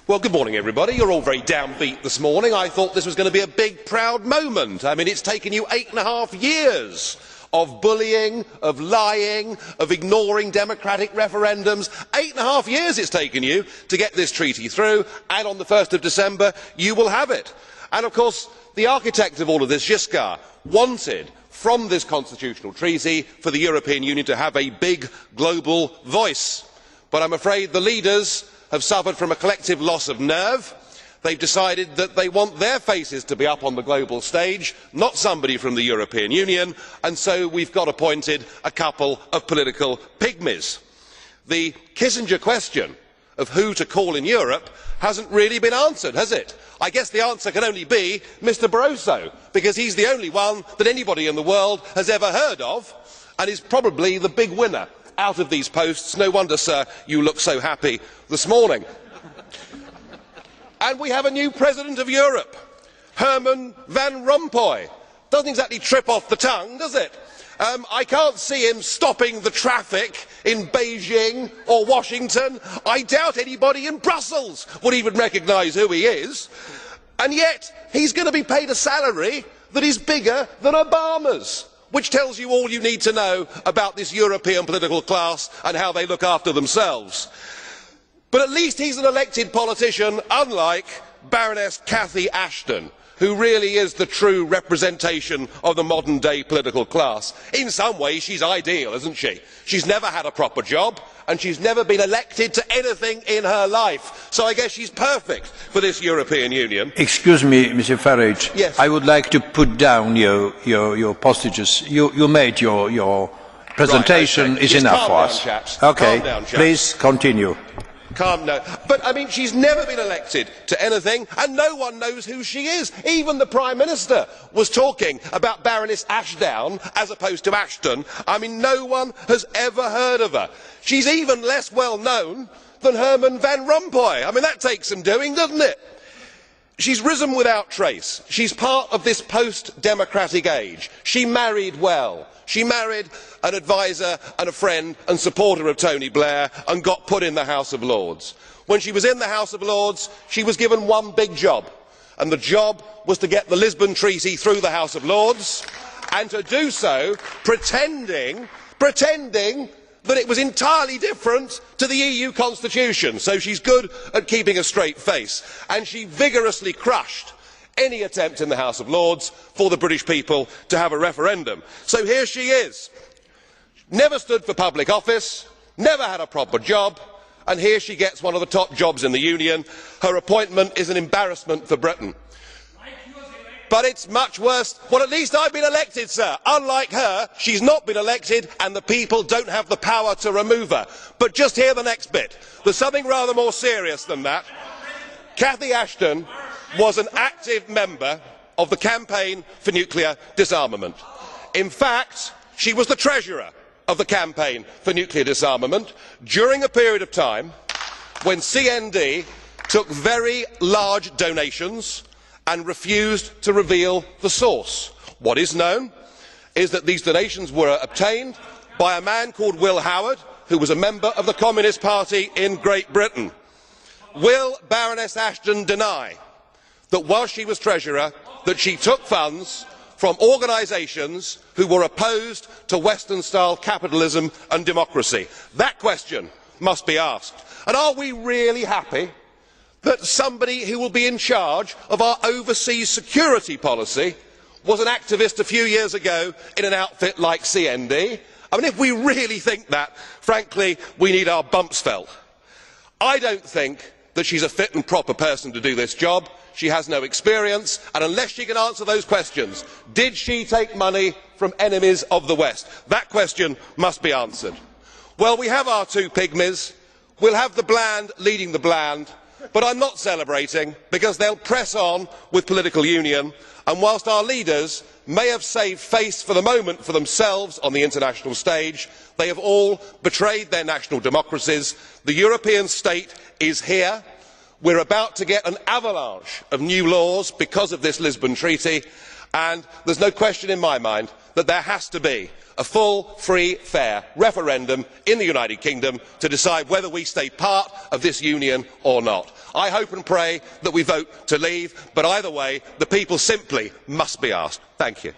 Well, good morning, everybody. You're all very downbeat this morning. I thought this was going to be a big, proud moment. I mean, it's taken you 8.5 years of bullying, of lying, of ignoring democratic referendums. 8.5 years it's taken you to get this treaty through, and on the 1st of December you will have it. And of course, the architect of all of this, Giscard, wanted from this constitutional treaty for the European Union to have a big global voice. But I'm afraid the leaders have suffered from a collective loss of nerve. They've decided that they want their faces to be up on the global stage, not somebody from the European Union, and so we've got appointed a couple of political pygmies. The Kissinger question of who to call in Europe hasn't really been answered, has it? I guess the answer can only be Mr Barroso, because he's the only one that anybody in the world has ever heard of, and is probably the big winner out of these posts. No wonder, sir, you look so happy this morning. And we have a new President of Europe, Herman Van Rompuy. Doesn't exactly trip off the tongue, does it? I can't see him stopping the traffic in Beijing or Washington. I doubt anybody in Brussels would even recognise who he is. And yet, he's going to be paid a salary that is bigger than Obama's, which tells you all you need to know about this European political class and how they look after themselves. But at least he's an elected politician, unlike Baroness Cathy Ashton, who really is the true representation of the modern day political class. In some ways she's ideal, isn't she? She's never had a proper job and she's never been elected to anything in her life, so I guess she's perfect for this European Union. Excuse me, Mr Farage. Yes. I would like to put down your postages. You made your presentation. Right, okay. Is Yes, enough for us. Chaps. Okay, Calm down, chaps. please continue. Calm down. But I mean, she's never been elected to anything and no one knows who she is. Even the Prime Minister was talking about Baroness Ashdown as opposed to Ashton. I mean, no one has ever heard of her. She's even less well known than Herman Van Rompuy. I mean, that takes some doing, doesn't it? She's risen without trace. She's part of this post-democratic age. She married well. She married an adviser and a friend and supporter of Tony Blair and got put in the House of Lords. When she was in the House of Lords, she was given one big job, and the job was to get the Lisbon Treaty through the House of Lords, and to do so pretending that it was entirely different to the EU constitution. So she's good at keeping a straight face, and she vigorously crushed any attempt in the House of Lords for the British people to have a referendum. So here she is, never stood for public office, never had a proper job, and here she gets one of the top jobs in the Union. Her appointment is an embarrassment for Britain. But it's much worse. Well, at least I've been elected, sir. Unlike her, she's not been elected and the people don't have the power to remove her. But just hear the next bit. There's something rather more serious than that. Cathy Ashton was an active member of the campaign for nuclear disarmament. In fact, she was the treasurer of the campaign for nuclear disarmament during a period of time when CND took very large donations and refused to reveal the source. What is known is that these donations were obtained by a man called Will Howard, who was a member of the Communist Party in Great Britain. Will Baroness Ashton deny that while she was treasurer, that she took funds from organisations who were opposed to Western-style capitalism and democracy? That question must be asked. And are we really happy that somebody who will be in charge of our overseas security policy was an activist a few years ago in an outfit like CND? I mean, if we really think that, frankly, we need our bumps felt. I don't think that she's a fit and proper person to do this job. She has no experience, and unless she can answer those questions, did she take money from enemies of the West? That question must be answered. Well, we have our two pygmies. We'll have the bland leading the bland, but I'm not celebrating, because they'll press on with political union, and whilst our leaders may have saved face for the moment for themselves on the international stage, they have all betrayed their national democracies. The European state is here. We are about to get an avalanche of new laws because of this Lisbon Treaty, and there is no question in my mind that there has to be a full, free, fair referendum in the United Kingdom to decide whether we stay part of this union or not. I hope and pray that we vote to leave, but either way, the people simply must be asked. Thank you.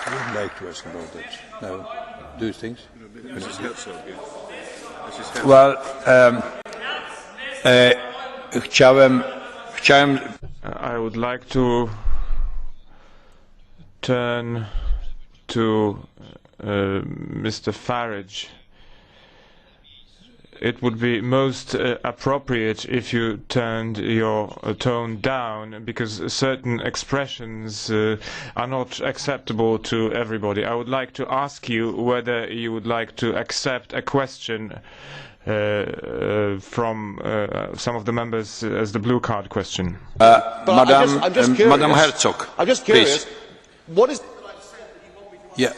I would like to ask about that. No. Do you think? Mrs. Herczog, yeah. Well, chciałem I would like to turn to Mr. Farage. It would be most appropriate if you turned your tone down, because certain expressions are not acceptable to everybody. I would like to ask you whether you would like to accept a question from some of the members as the blue card question. I'm just curious. Madam Herczog. I'm just curious. Please. What is? Yeah.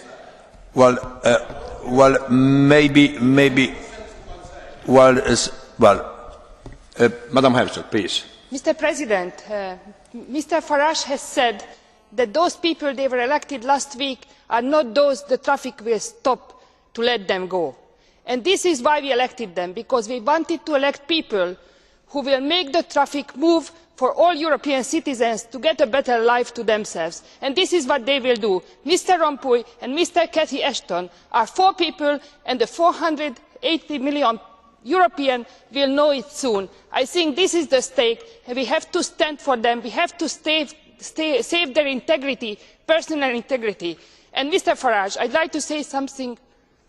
Well, maybe. Madam Herczog, please. Mr. President, Mr. Farage has said that those people they were elected last week are not those the traffic will stop to let them go. And this is why we elected them, because we wanted to elect people who will make the traffic move for all European citizens to get a better life to themselves. And this is what they will do. Mr. Rompuy and Mr. Cathy Ashton are 4 people, and the 480 million Europeans will know it soon. I think this is the stake, and we have to stand for them. We have to save their integrity, personal integrity. And Mr. Farage, I'd like to say something,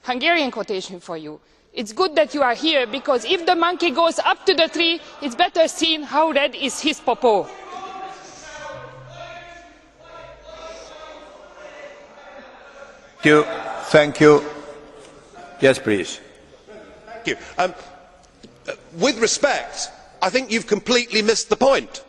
Hungarian quotation for you. It's good that you are here, because if the monkey goes up to the tree, it's better seen how red is his popo. Thank you. Yes, please. Thank you. With respect, I think you've completely missed the point,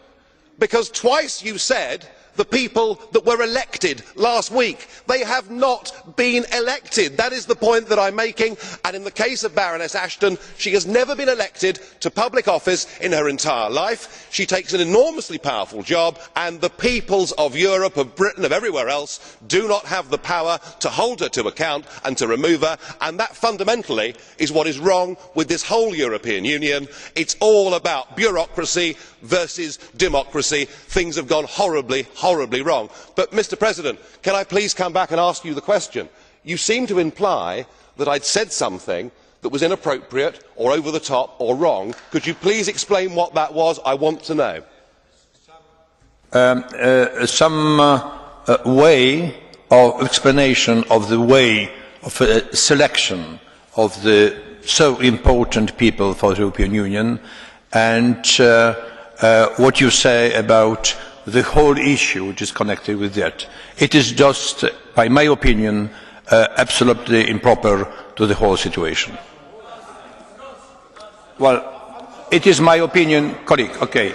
because twice you said the people that were elected last week. They have not been elected. That is the point that I'm making, and in the case of Baroness Ashton, she has never been elected to public office in her entire life. She takes an enormously powerful job, and the peoples of Europe, of Britain, of everywhere else do not have the power to hold her to account and to remove her, and that fundamentally is what is wrong with this whole European Union. It's all about bureaucracy versus democracy. Things have gone horribly wrong. But, Mr. President, can I please come back and ask you the question? You seem to imply that I'd said something that was inappropriate or over the top or wrong. Could you please explain what that was? I want to know. Some way of explanation of the way of selection of the so important people for the European Union, and what you say about the whole issue which is connected with that. It is just, by my opinion, absolutely improper to the whole situation. Well, it is my opinion, colleague. Okay,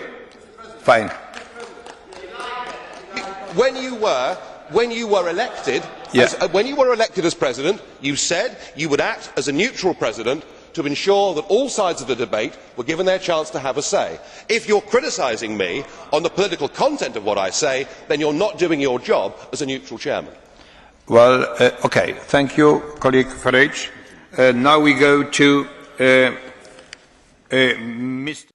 fine. When you were elected, when you were elected as president, you said you would act as a neutral president to ensure that all sides of the debate were given their chance to have a say. If you're criticising me on the political content of what I say, then you're not doing your job as a neutral chairman. Well, okay. Thank you, colleague Farage. Now we go to Mr.